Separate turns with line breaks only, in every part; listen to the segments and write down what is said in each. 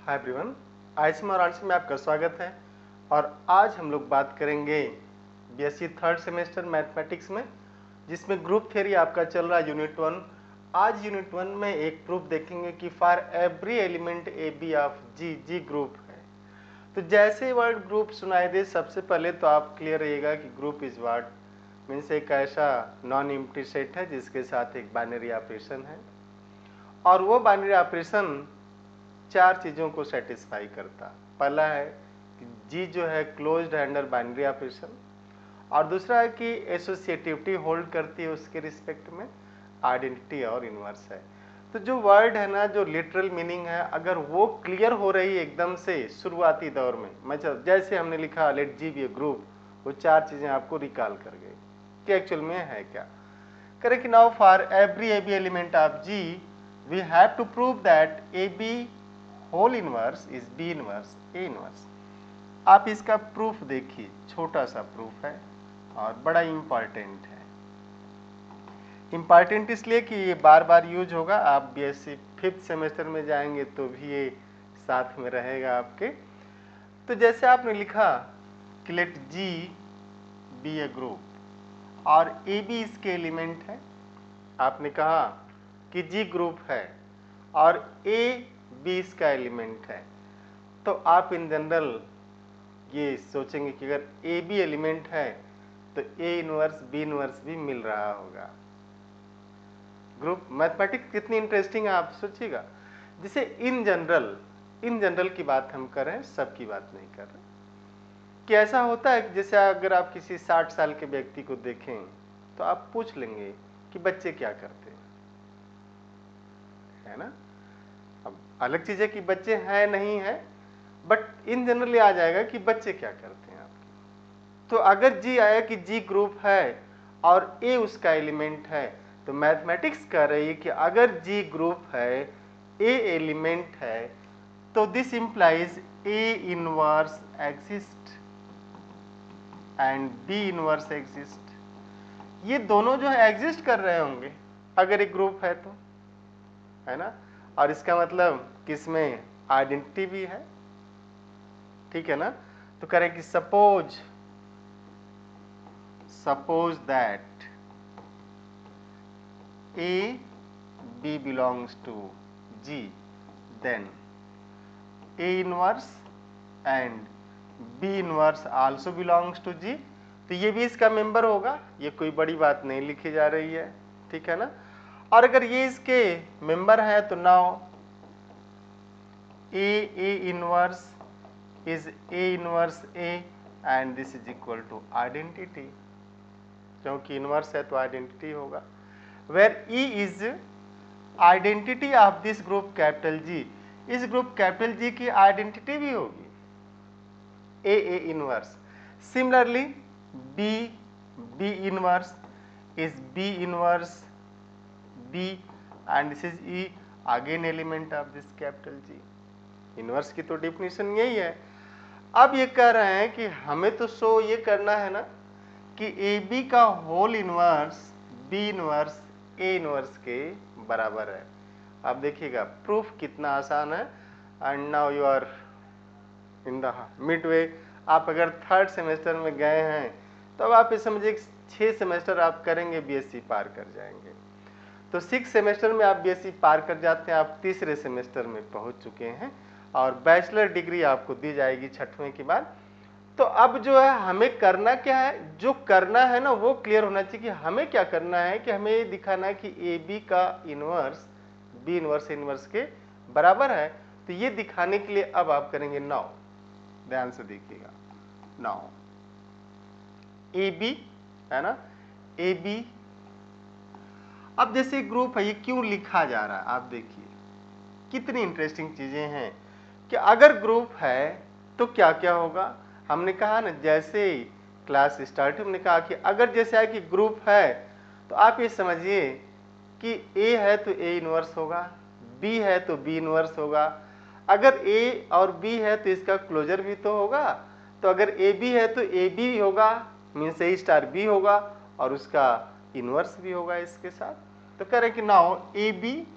Hi everyone, IC Varanasi में आपका स्वागत है। और आज हम लोग बात करेंगे बीएससी थर्ड सेमेस्टर मैथमेटिक्स में, जिसमें ग्रुप थ्योरी आपका चल रहा है यूनिट 1। आज यूनिट 1 में एक प्रूफ देखेंगे कि for every element A B of G, G group है। तो जैसे वर्ड ग्रुप सुनाई दे, सबसे पहले तो आप क्लियर रहिएगा कि ग्रुप इज व्हाट मीन्स एक ऐसा नॉन एम्प्टी सेट है जिसके साथ एक बाइनरी ऑपरेशन है, और वो बाइनरी ऑपरेशन चार चीज़ों को सेटिस्फाई करता। पहला है कि जी जो है क्लोज्ड है अंडर बाइनरी ऑपरेशन, और दूसरा है कि एसोसिएटिविटी होल्ड करती है उसके रिस्पेक्ट में, आइडेंटिटी और इनवर्स है। तो जो वर्ड है ना, जो लिटरल मीनिंग है, अगर वो क्लियर हो रही है एकदम से शुरुआती दौर में, मतलब जैसे हमने लिखा लेट जी बी ए ग्रुप, वो चार चीज़ें आपको रिकॉल कर गई कि एक्चुअल में है क्या। करें कि now for every A B element of G we have to prove that A B whole inverse is B inverse A inverse. आप इसका प्रूफ देखिए, छोटा सा प्रूफ है और बड़ा इंपॉर्टेंट है। इंपॉर्टेंट इसलिए कि ये बार बार यूज होगा, आप बीएससी फिफ्थ सेमेस्टर में जाएंगे तो भी ये साथ में रहेगा आपके। तो जैसे आपने लिखा कि लेट जी बी ए ग्रुप और ए बी इसके एलिमेंट है, आपने कहा कि जी ग्रुप है और ए बी इसका एलिमेंट है, तो आप इन जनरल ये सोचेंगे कि अगर ए बी एलिमेंट है तो ए इनवर्स बी इनवर्स भी मिल रहा होगा। ग्रुप मैथमेटिक्स कितनी इंटरेस्टिंग है आप सोचिएगा। जिसे इन जनरल की बात हम कर रहे हैं, सबकी बात नहीं कर रहे। कि ऐसा होता है कि जैसे अगर आप किसी 60 साल के व्यक्ति को देखें तो आप पूछ लेंगे कि बच्चे क्या करते हैं, है ना। अब अलग चीज है कि बच्चे हैं नहीं है, बट इन जनरली आ जाएगा कि बच्चे क्या करते हैं आपके। तो अगर जी आया कि जी ग्रुप है और ए उसका एलिमेंट है, तो मैथमेटिक्स कह रही है कि अगर जी ग्रुप है, ए एलिमेंट है, तो this implies A inverse exist and B inverse exist. ये दोनों जो है एग्जिस्ट कर रहे होंगे अगर एक ग्रुप है तो, है ना। और इसका मतलब किसमें आइडेंटिटी भी है, ठीक है ना। तो करें कि suppose that A B belongs to G, then A inverse and B inverse also belongs to G. तो ये भी इसका मेंबर होगा, ये कोई बड़ी बात नहीं लिखी जा रही है, ठीक है ना। और अगर ये इसके मेंबर है तो now A inverse is A inverse A and this is equal to identity, क्योंकि इनवर्स है तो आइडेंटिटी होगा। where E is identity of this group capital G, इस ग्रुप कैपिटल G की आइडेंटिटी भी होगी A inverse. Similarly B inverse is B inverse B and this is E again element of this capital G। Inverse की तो definition यही है। अब ये कह रहे हैं कि हमें तो शो ये करना है ना कि ए बी का whole inverse B inverse A inverse के बराबर है। अब देखिएगा प्रूफ कितना आसान है। And now you are in the mid way. आप अगर थर्ड सेमेस्टर में गए हैं तो अब आप ये समझिए 6 सेमेस्टर आप करेंगे, बीएससी पार कर जाएंगे। तो 6 सेमेस्टर में आप बीएससी पार कर जाते हैं, आप तीसरे सेमेस्टर में पहुंच चुके हैं और बैचलर डिग्री आपको दी जाएगी 6वें के बाद। तो अब जो है हमें करना क्या है, जो करना है ना वो क्लियर होना चाहिए कि हमें क्या करना है। कि हमें ये दिखाना है कि ए बी का इनवर्स बी इनवर्स इनवर्स के बराबर है। तो ये दिखाने के लिए अब आप करेंगे नाउ, ध्यान से देखिएगा, नाउ ए बी है ना, ए बी। अब जैसे ग्रुप है, ये क्यों लिखा जा रहा है आप देखिए कितनी इंटरेस्टिंग चीजें हैं। कि अगर ग्रुप है तो क्या क्या होगा। हमने कहा ना जैसे क्लास स्टार्ट हमने कहा कि अगर जैसे है कि ग्रुप है तो आप ये समझिए कि ए है तो ए इनवर्स होगा, बी है तो बी इनवर्स होगा। अगर ए और बी है तो इसका क्लोजर भी तो होगा। तो अगर ए बी है तो ए बी होगा, मीन्स ए स्टार बी होगा, और उसका इनवर्स भी होगा इसके साथ। तो कह रहे कि now A B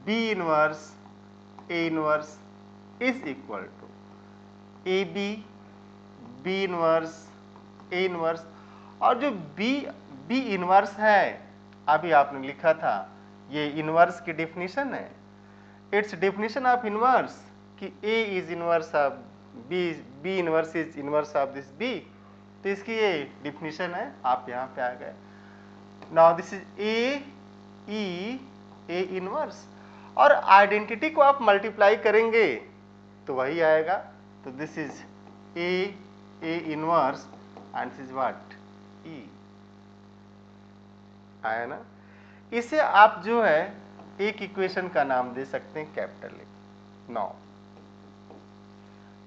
B inverse A inverse is equal to A B B inverse A inverse. और जो बी इनवर्स है अभी आपने लिखा था, ये इनवर्स की डेफिनेशन है। इट्स डेफिनेशन ऑफ इनवर्स कि A is inverse of B inverse is inverse of this B. तो इसकी ये डेफिनेशन है, आप यहाँ पे आ गए। Now this is A inverse, और आइडेंटिटी को आप मल्टीप्लाई करेंगे तो वही आएगा। तो this is A inverse and this is what E, आया ना। इसे आप जो है एक इक्वेशन का नाम दे सकते हैं कैपिटल ए। नाउ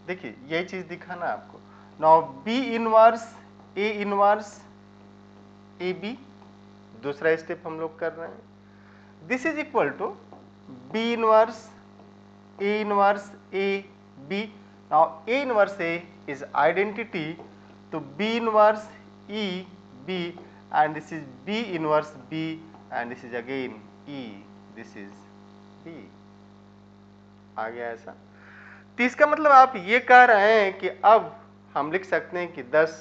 देखिए यही चीज दिखाना आपको। Now B inverse A B, दूसरा स्टेप हम लोग कर रहे हैं। This is equal to B inverse A B. Now A inverse A is identity, तो B inverse E B, and this is B inverse B, and this is again E, this is B। आ गया ऐसा। तो इसका मतलब आप ये कह रहे हैं कि अब हम लिख सकते हैं कि 10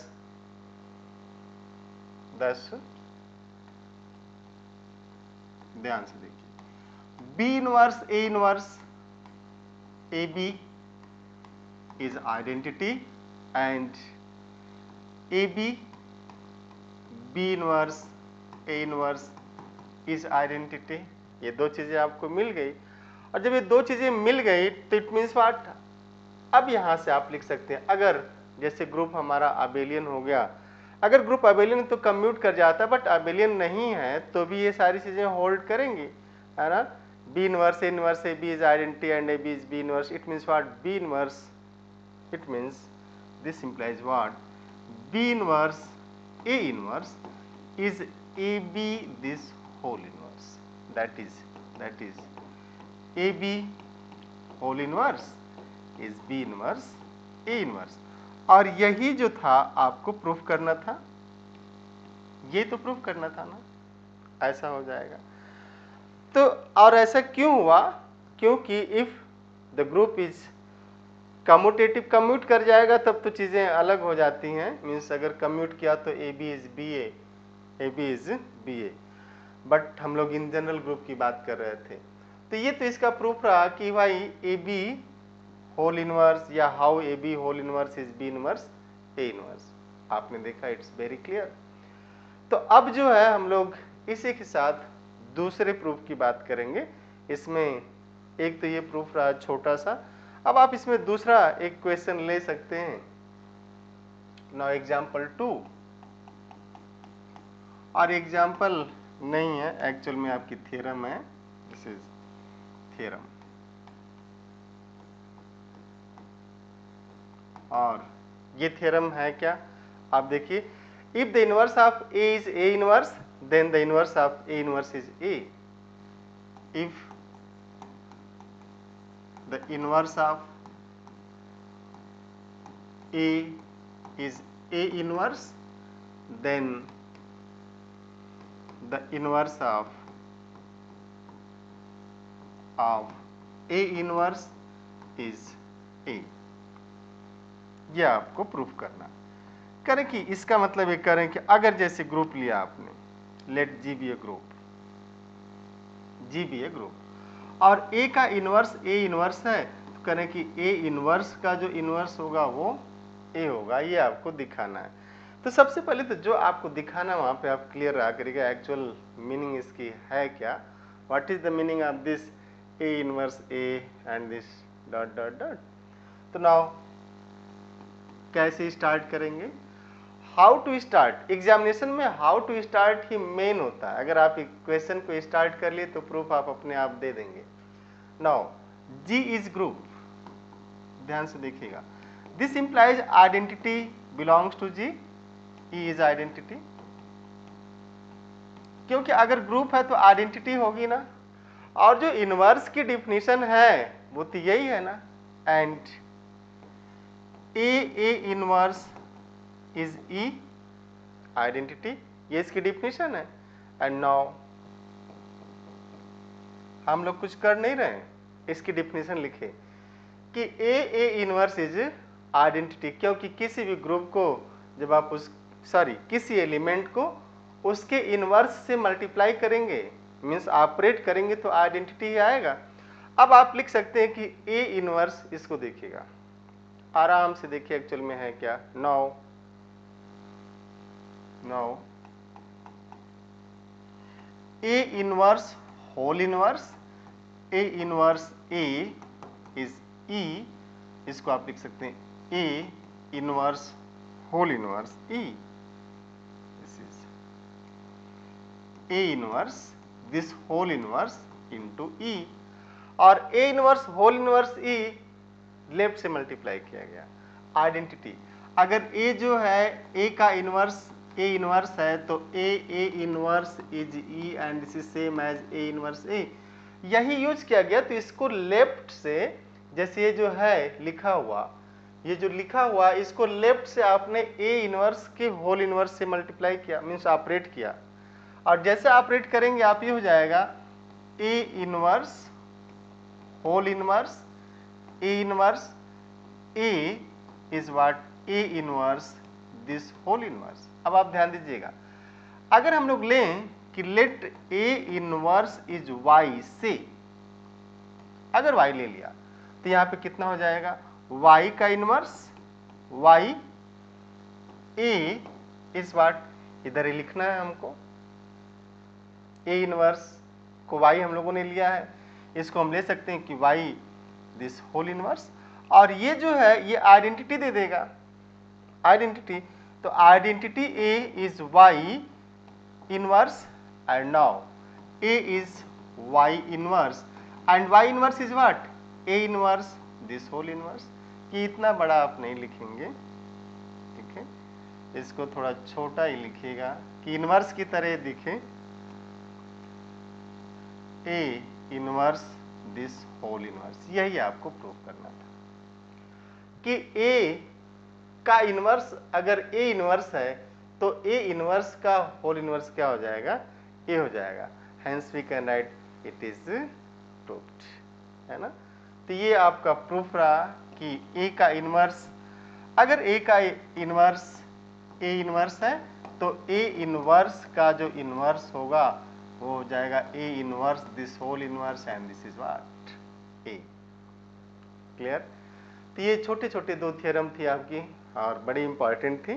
ध्यान से देखिए, B inverse A B is identity and AB B inverse A inverse is identity। ये दो चीजें आपको मिल गई, और जब ये दो चीजें मिल गई तो इट मीन्स व्हाट, अब यहां से आप लिख सकते हैं, अगर जैसे ग्रुप हमारा अबेलियन हो गया, अगर ग्रुप अबेलियन तो कम्यूट कर जाता, बट अबेलियन नहीं है तो भी ये सारी चीजें होल्ड करेंगी, है ना। B inverse A B is identity and A B is B inverse, it means what B inverse, it means this implies what, B inverse A inverse is AB this whole inverse, that is AB whole inverse is B inverse A inverse। और यही जो था आपको proof करना था, ये तो proof करना था ना, ऐसा हो जाएगा। तो और ऐसा क्यों हुआ, क्योंकि if the group is commutative, commute कर जाएगा तब तो चीजें अलग हो जाती हैं। मीन्स अगर कम्यूट किया तो A B is B A, but हम लोग इन जनरल ग्रुप की बात कर रहे थे। तो ये तो इसका प्रूफ रहा कि भाई ए बी होल इनवर्स या how A B whole inverse is B inverse A inverse, आपने देखा, इट्स वेरी क्लियर। तो अब जो है हम लोग इसी के साथ दूसरे प्रूफ की बात करेंगे। इसमें एक तो ये प्रूफ रहा छोटा सा, अब आप इसमें दूसरा एक क्वेश्चन ले सकते हैं। नाउ एग्जाम्पल 2, और एग्जाम्पल नहीं है, एक्चुअल में आपकी थ्योरम है, दिस इज थ्योरम। और ये थ्योरम है क्या, आप देखिए, if the inverse of A is A inverse then the inverse of A inverse is A. If the inverse of A is A inverse, then the inverse of A inverse is A। यह आपको proof करना करें कि इसका मतलब ये करें कि अगर जैसे ग्रुप लिया आपने, लेट G बी ए ग्रुप, और A का इनवर्स A इनवर्स है, तो करें कि A इनवर्स का जो इनवर्स होगा वो A होगा, ये आपको दिखाना है। तो सबसे पहले तो जो आपको दिखाना वहाँ पे आप क्लियर रहा करिएगा एक्चुअल मीनिंग इसकी है क्या, what is the meaning of this A inverse A and this dot dot dot. तो नाउ कैसे स्टार्ट करेंगे, हाउ टू स्टार्ट, एग्जामिनेशन में हाउ टू स्टार्ट ही मेन होता है। अगर आप क्वेश्चन को स्टार्ट कर लिए तो प्रूफ आप अपने आप दे देंगे। नाउ G इज ग्रुप, ध्यान से देखिएगा, this implies identity belongs to G, E is identity, क्योंकि अगर ग्रुप है तो आइडेंटिटी होगी ना, और जो इनवर्स की डिफिनीशन है वो तो यही है ना, and A inverse is E identity, ये इसकी डिफिनीशन है। एंड नाउ हम लोग कुछ कर नहीं रहे हैं, इसकी डिफिनेशन लिखे कि ए इनवर्स इज आइडेंटिटी, क्योंकि किसी भी ग्रुप को जब आप किसी एलिमेंट को उसके इनवर्स से मल्टीप्लाई करेंगे, मीन्स ऑपरेट करेंगे, तो आइडेंटिटी ही आएगा। अब आप लिख सकते हैं कि ए इनवर्स, इसको देखिएगा, आराम से देखिए एक्चुअल में है क्या। Now A inverse whole inverse, A inverse A is E, इसको आप लिख सकते हैं A inverse whole inverse E, this is A inverse this whole inverse into E, और A inverse whole inverse E left से मल्टीप्लाई किया गया। Identity, अगर ए जो है ए का इनवर्स ए इनवर्स है तो A inverse is E and this is same as A inverse A, यही यूज किया गया। तो इसको लेफ्ट से, जैसे ये जो है लिखा हुआ, ये जो लिखा हुआ इसको लेफ्ट से आपने ए इनवर्स के होल इनवर्स से मल्टीप्लाई किया, मीन्स ऑपरेट किया, और जैसे ऑपरेट करेंगे आप, ये हो जाएगा A inverse whole inverse A inverse A is what A inverse this whole inverse. अब आप ध्यान दीजिएगा, अगर हम लोग लें कि let A inverse is Y से, अगर वाई ले लिया तो यहां पे कितना हो जाएगा, वाई का inverse Y A is what, इधर ही लिखना है हमको, ए इनवर्स को वाई हम लोगों ने लिया है, इसको हम ले सकते हैं कि वाई दिस होल इनवर्स, और ये जो है ये आइडेंटिटी दे देगा, आइडेंटिटी। तो identity A is Y inverse, and now A is Y inverse, and Y inverse is what, A inverse this whole inverse. कि इतना बड़ा आप नहीं लिखेंगे, ठीक है, इसको थोड़ा छोटा ही लिखिएगा कि इनवर्स की तरह दिखे, A inverse this whole inverse, यही आपको प्रूव करना था कि ए का इनवर्स अगर ए इनवर्स है तो ए इनवर्स का होल इनवर्स क्या हो जाएगा, ए हो जाएगा, hence we can write it is proved, है ना। तो ये आपका प्रूफ रहा कि ए का इनवर्स, अगर ए का इनवर्स ए इनवर्स है तो ए इनवर्स का जो इनवर्स होगा वो हो जाएगा A inverse this whole inverse, and this is what A. Clear. तो ये छोटे छोटे दो थ्योरम थी आपकी और बड़ी इंपॉर्टेंट थी।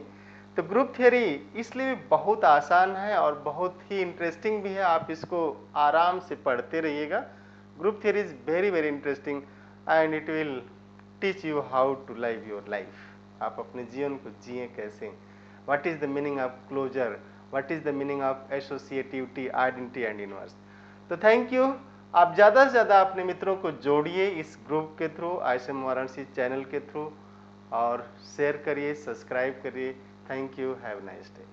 तो ग्रुप थ्योरी इसलिए भी बहुत आसान है और बहुत ही इंटरेस्टिंग भी है, आप इसको आराम से पढ़ते रहिएगा। Group theory is very very interesting and it will teach you how to live your life, आप अपने जीवन को जिए कैसे, what is the meaning of closure, what is the meaning of associativity, identity and inverse. तो thank you. आप ज़्यादा से ज़्यादा अपने मित्रों को जोड़िए इस ग्रुप के थ्रू, ISM वाराणसी चैनल के थ्रू, और शेयर करिए, सब्सक्राइब करिए। Thank you, have nice day.